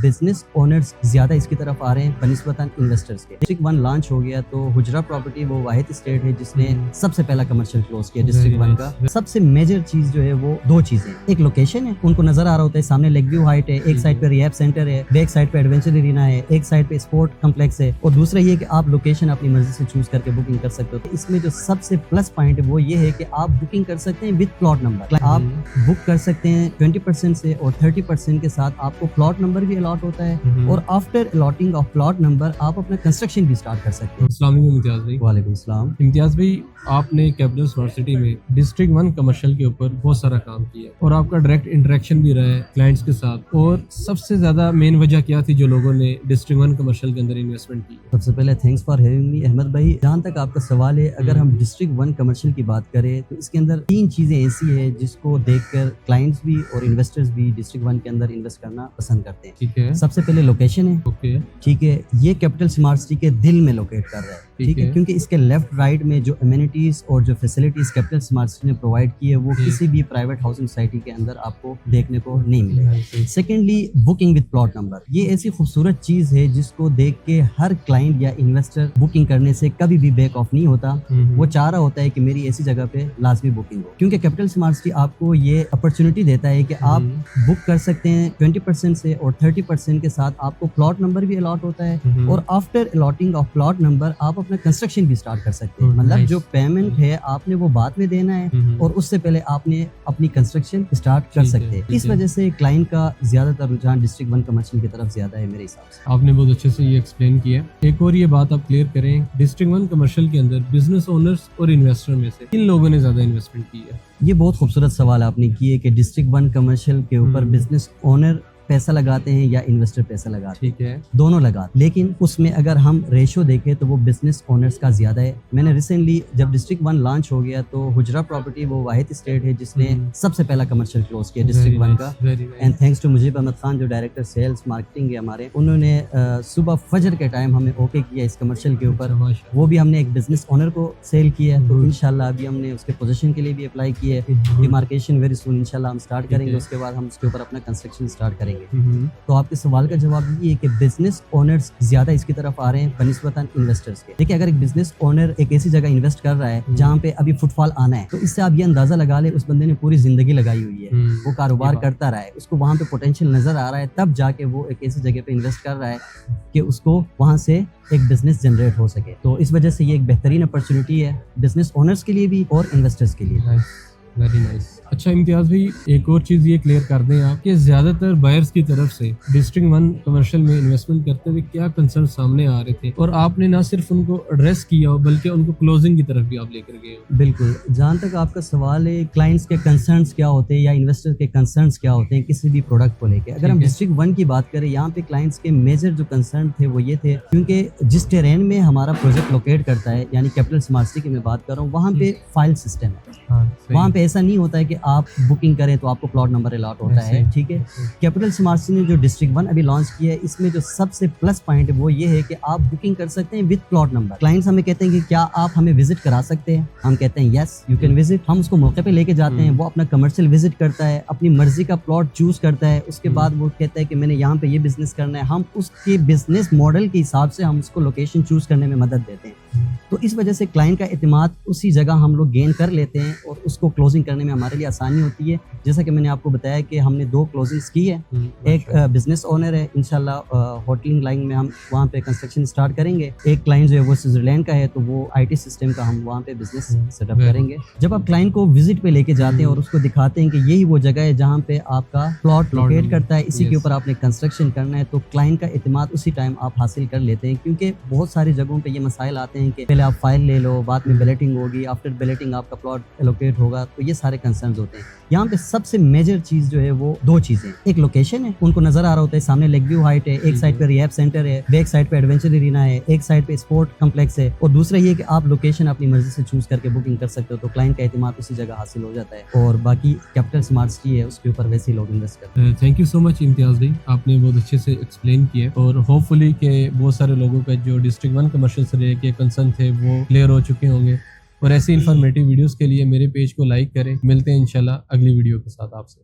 Business owners زیادہ اس کی طرف آ رہے ہیں بنسبتاً انویسٹرز کے. ڈسٹرکٹ 1 لانچ ہو گیا تو حجرہ پراپرٹی وہ واحد اسٹیٹ ہے جس نے سب سے پہلا کمرشل کلوز کیا ڈسٹرکٹ 1 کا. سب سے میجر چیز جو ہے وہ دو چیزیں ہیں. ایک لوکیشن ہے, ان کو نظر آ رہا ہوتا ہے سامنے لیک ویو ہائٹ ہے, ایک سائڈ پہ ریہاب سینٹر ہے, بیک سائڈ پہ ایڈونچر ارینا ہے, ایک سائڈ پہ اسپورٹ کمپلیکس ہے, اور دوسرا یہ کہ آپ لوکیشن اپنی مرضی سے چوز کر کے بکنگ کر سکتے ہو. اس میں جو سب سے پلس پوائنٹ ہے وہ یہ ہے کہ آپ بکنگ کر سکتے ہیں وتھ پلاٹ نمبر. آپ بک کر سکتے ہیں 20% سے اور 30% کے ساتھ آپ کو پلاٹ نمبر بھی الاٹ ہوتا ہے, اور after allotting of plot number آپ اپنا کنسٹرکشن بھی اسٹارٹ کر سکتے ہیں. السلام علیکم امتیاز بھائی. وعلیکم السلام. امتیاز بھائی, آپ نے کیپٹل اسمارٹ سٹی میں ڈسٹرکٹ 1 کمرشل کے اوپر بہت سارا کام کیا اور آپ کا ڈائریکٹ انٹریکشن بھی رہا ہے کلائنٹس کے ساتھ, اور سب سے زیادہ مین وجہ کیا تھی جو لوگوں نے ڈسٹرکٹ 1 کمرشل کے اندر انویسٹمنٹ کی؟ سب سے پہلے thanks for having me Ahmed bhai. جہاں تک آپ کا سوال ہے, اگر ہم ڈسٹرکٹ 1 کمرشل کی بات کریں تو اس کے اندر 3 چیزیں ایسی ہیں جس کو دیکھ کر کلائنٹس بھی اور انویسٹرز بھی ڈسٹرکٹ 1 کے اندر انویسٹ کرنا پسند کرتے ہیں. ٹھیک ہے. سب سے پہلے لوکیشن ہے. اوکے. ٹھیک ہے, یہ کیپٹل اسمارٹ سٹی کے دل میں لوکیٹ کر رہا ہے. ٹھیک ہے, کیونکہ اس کے لیفٹ رائٹ میں جو امینٹیز اور جو فیسلٹیز کیپٹل اسمارٹ سٹی نے پرووائڈ کی ہے وہ کسی بھی پرائیویٹ ہاؤسنگ سوسائٹی کے اندر آپ کو دیکھنے کو نہیں ملے گا. Secondly, booking with plot number. یہ ایسی خوبصورت چیز ہے جس کو دیکھ کے ہر کلائنٹ یا انویسٹر بکنگ کرنے سے کبھی بھی بیک آف نہیں ہوتا. وہ چاہ رہا ہوتا ہے کہ میری ایسی جگہ پہ لازمی بکنگ ہو, کیونکہ کیپٹل اسمارٹ سٹی آپ کو یہ اپرچونٹی دیتا ہے کہ آپ بک کر سکتے ہیں 20% سے اور 30% کے ساتھ آپ کو پلاٹ نمبر بھی الاٹ ہوتا ہے, اور after allotting of plot number آپ اپنا کنسٹرکشن بھی اسٹارٹ کر سکتے ہیں. مطلب جو پیمنٹ ہے آپ نے وہ بعد میں دینا ہے, اور اس سے پہلے آپ نے اپنی کنسٹرکشن اسٹارٹ کر سکتے ہیں. اس وجہ سے کلائنٹ کا زیادہ تر رجحان ڈسٹرکٹ 1 کمرشل کی طرف زیادہ ہے میرے حساب سے. آپ نے بہت اچھے سے یہ ایکسپلین کیا. ایک اور یہ بات آپ کلیئر کریں, ڈسٹرکٹ 1 کمرشل کے اندر بزنس اونرز اور انویسٹر میں سے کن لوگوں نے زیادہ انویسٹمنٹ کی ہے؟ یہ بہت خوبصورت سوال آپ نے کیے کہ ڈسٹرکٹ 1 کمرشل کے اوپر بزنس اونر پیسہ لگاتے ہیں یا انویسٹر پیسہ لگاتے ہیں. ٹھیک ہے, دونوں لگاتے, لیکن اس میں اگر ہم ریشو دیکھیں تو وہ بزنس اونرز کا زیادہ ہے. میں نے ریسنٹلی جب ڈسٹرکٹ 1 لانچ ہو گیا تو حجرہ پراپرٹی وہ واحد اسٹیٹ ہے جس نے سب سے پہلا کمرشل کلوز کیا ڈسٹرکٹ 1 کا. And thanks to Mujeeb Ahmed Khan جو ڈائریکٹر سیلز مارکیٹنگ ہے ہمارے, انہوں نے صبح فجر کے ٹائم ہمیں اوکے کیا اس کمرشل کے اوپر. وہ بھی ہم نے ایک بزنس اونر کو سیل کیا ہے, تو انشاءاللہ ابھی ہم نے اس کے پوزیشن کے لیے بھی اپلائی کیا ہے. ڈیمارکیشن ویری سون انشاءاللہ ہم اسٹارٹ کریں گے, اس کے بعد ہم اس کے اوپر اپنا کنسٹرکشن اسٹارٹ کریں گے. تو آپ کے سوال کا جواب یہ ہے کہ بزنس اونرز زیادہ اس کی طرف آ رہے ہیں بنسبتاً انویسٹرز کے. دیکھیں, اگر ایک بزنس اونر ایک ایسی جگہ انویسٹ کر رہا ہے جہاں پہ ابھی فٹ فال آنا ہے, تو اس سے آپ یہ اندازہ لگا لیں اس بندے نے پوری زندگی لگائی ہوئی ہے, وہ کاروبار کرتا رہا ہے, اس کو وہاں پہ پوٹینشیل نظر آ رہا ہے, تب جا کے وہ ایک ایسی جگہ پہ انویسٹ کر رہا ہے کہ اس کو وہاں سے ایک بزنس جنریٹ ہو سکے. تو اس وجہ سے یہ ایک بہترین اپرچونٹی ہے بزنس اونرز کے لیے بھی اور انویسٹرز کے لیے. Very nice. اچھا امتیاز بھائی, ایک اور چیز یہ کلیئر کر دیں آپ کہ زیادہ تر بائرز کی طرف سے ڈسٹرکٹ 1 کمرشل میں انویسٹمنٹ کرتے ہوئے کیا کنسرن سامنے آ رہے تھے, اور آپ نے نہ صرف ان کو ایڈریس کیا ہو بلکہ ان کو کلوزنگ کی طرف بھی آپ لے کر گئے ہو؟ بالکل, جہاں تک آپ کا سوال ہے کلائنٹس کے کنسرنس کیا ہوتے ہیں یا انویسٹر کے کنسرنس کیا ہوتے ہیں کسی بھی پروڈکٹ کو لے کے, اگر ہم ڈسٹرکٹ 1 کی بات کریں یہاں پہ کلائنٹس کے میجر جو کنسرن تھے وہ یہ تھے, کیونکہ جس ٹیرین میں ہمارا پروجیکٹ لوکیٹ کرتا ہے یعنی کیپٹل اسمارٹ سٹی کی میں بات کر رہا ہوں, وہاں پہ فائل سسٹم ہے. وہاں پہ ایسا نہیں ہوتا ہے کہ آپ بکنگ کریں تو آپ کو پلاٹ نمبر الاٹ ہوتا ہے. ٹھیک ہے, کیپٹل اسمارٹ سٹی نے جو ڈسٹرکٹ 1 ابھی لانچ کیا ہے اس میں جو سب سے پلس پوائنٹ ہے وہ یہ ہے کہ آپ بکنگ کر سکتے ہیں وتھ پلاٹ نمبر. کلائنٹس ہمیں کہتے ہیں کہ کیا آپ ہمیں وزٹ کرا سکتے ہیں, ہم کہتے ہیں یس یو کین وزٹ. ہم اس کو موقع پہ لے کے جاتے ہیں, وہ اپنا کمرشل وزٹ کرتا ہے, اپنی مرضی کا پلاٹ چوز کرتا ہے, اس کے بعد وہ کہتا ہے کہ میں نے یہاں پہ یہ بزنس کرنا ہے. ہم اس کے بزنس ماڈل کے حساب سے ہم اس کو لوکیشن چوز کرنے میں مدد دیتے ہیں. تو اس وجہ سے کلائنٹ کا اعتماد اسی جگہ ہم لوگ گین کر لیتے ہیں اور اس کو کلوزنگ کرنے میں ہمارے لیے آسانی ہوتی ہے. جیسا کہ میں نے آپ کو بتایا کہ ہم نے 2 کلوزنگس کی ہے. ایک بزنس اونر ہے, انشاءاللہ ہوٹلنگ لائن میں ہم وہاں پہ کنسٹرکشن اسٹارٹ کریں گے. ایک کلائنٹ جو ہے وہ سوئٹزرلینڈ کا ہے, تو وہ IT سسٹم کا ہم وہاں پہ بزنس سیٹ اپ کریں گے. جب آپ کلائنٹ کو وزٹ پہ لے کے جاتے ہیں اور اس کو دکھاتے ہیں کہ یہی وہ جگہ ہے جہاں پہ آپ کا پلاٹ لوکیٹ کرتا ہے, اسی کے اوپر آپ نے کنسٹرکشن کرنا ہے, تو کلائنٹ کا اعتماد اسی ٹائم آپ حاصل کر لیتے ہیں. کیونکہ بہت ساری جگہوں پہ یہ مسائل آتے ہیں کہ پہلے آپ فائل لے لو, بعد میں بیلٹنگ ہوگی, آفٹر بیلٹنگ آپ کا پلاٹ الوکیٹ ہوگا, تو یہ سارے کنسرنز ہوتے ہیں. یہاں پہ سب سے میجر چیز جو ہے وہ 2 چیزیں. ایک لوکیشن ہے, ان کو نظر آ رہا ہوتا ہے سامنے لیک ویو ہائٹ ہے, ایک سائڈ پہ ریہاب سینٹر ہے, بیک سائڈ پہ ایڈونچر ارینا ہے, ایک سائڈ پہ اسپورٹ کمپلیکس ہے, اور دوسرا یہ کہ آپ لوکیشن اپنی مرضی سے چوز کر کے بکنگ کر سکتے ہو, تو کلائنٹ کا اعتماد اسی جگہ حاصل ہو جاتا ہے. اور باقی کیپٹل اسمارٹ سٹی ہے اس کے اوپر ویسے لوگ انویسٹ کرتے ہیں. تھینک یو سو مچ امتیاز بھائی, آپ نے بہت اچھے سے ایکسپلین کیا, اور ہوپ فلی کہ بہت سارے لوگوں کا جو ڈسٹرکٹ 1 کمرشل سے کے کنسرن تھے وہ کلیئر ہو چکے ہوں گے. اور ایسی انفارمیٹیو ویڈیوز کے لیے میرے پیج کو لائک کریں. ملتے ہیں انشاءاللہ اگلی ویڈیو کے ساتھ آپ سے.